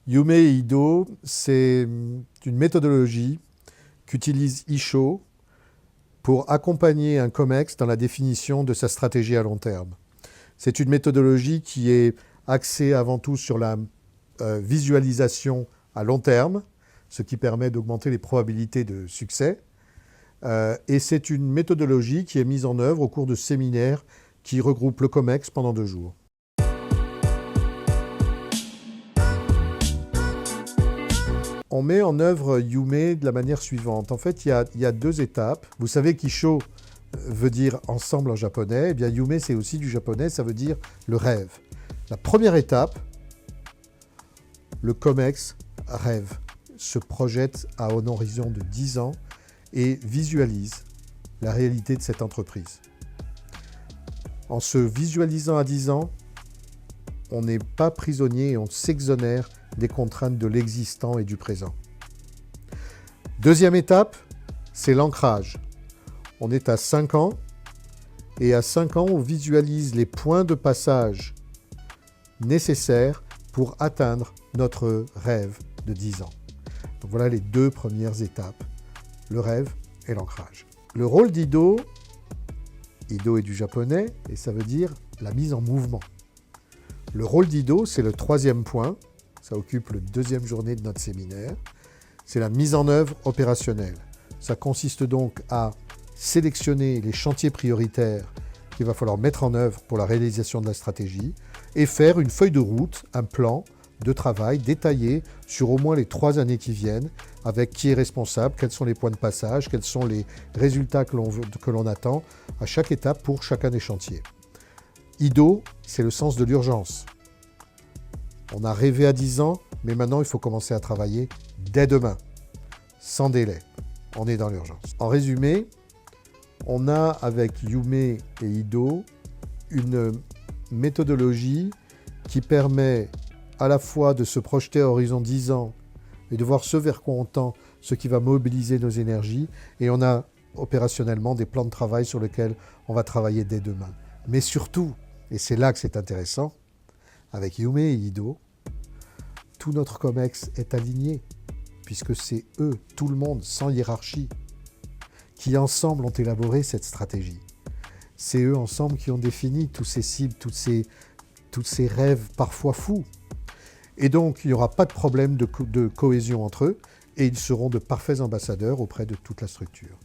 Yume et Ido, c'est une méthodologie qu'utilise Isho pour accompagner un COMEX dans la définition de sa stratégie à long terme. C'est une méthodologie qui est axée avant tout sur la visualisation à long terme, ce qui permet d'augmenter les probabilités de succès. Et c'est une méthodologie qui est mise en œuvre au cours de séminaires qui regroupent le COMEX pendant 2 jours. On met en œuvre Yume de la manière suivante. En fait, il y a 2 étapes. Vous savez qu'Isho veut dire ensemble en japonais. Eh bien, Yume, c'est aussi du japonais, ça veut dire le rêve. La première étape, le COMEX rêve, se projette à un horizon de 10 ans et visualise la réalité de cette entreprise. En se visualisant à 10 ans, on n'est pas prisonnier et on s'exonère des contraintes de l'existant et du présent. Deuxième étape, c'est l'ancrage. On est à 5 ans et à 5 ans, on visualise les points de passage nécessaires pour atteindre notre rêve de 10 ans. Donc voilà les 2 premières étapes, le rêve et l'ancrage. Le rôle d'Ido, Ido est du japonais et ça veut dire la mise en mouvement. Le rôle d'Ido, c'est le 3e point, ça occupe la 2e journée de notre séminaire, c'est la mise en œuvre opérationnelle. Ça consiste donc à sélectionner les chantiers prioritaires qu'il va falloir mettre en œuvre pour la réalisation de la stratégie et faire une feuille de route, un plan de travail détaillé sur au moins les 3 années qui viennent, avec qui est responsable, quels sont les points de passage, quels sont les résultats que l'on attend à chaque étape pour chacun des chantiers. Ido, c'est le sens de l'urgence. On a rêvé à 10 ans, mais maintenant il faut commencer à travailler dès demain, sans délai. On est dans l'urgence. En résumé, on a avec Yume et Ido une méthodologie qui permet à la fois de se projeter à horizon 10 ans et de voir ce vers quoi on tend, ce qui va mobiliser nos énergies. Et on a opérationnellement des plans de travail sur lesquels on va travailler dès demain. Mais surtout, et c'est là que c'est intéressant, avec Yume et Ido, tout notre COMEX est aligné, puisque c'est eux, tout le monde, sans hiérarchie, qui ensemble ont élaboré cette stratégie. C'est eux ensemble qui ont défini tous ces cibles, tous ces rêves parfois fous. Et donc, il n'y aura pas de problème de cohésion entre eux, et ils seront de parfaits ambassadeurs auprès de toute la structure.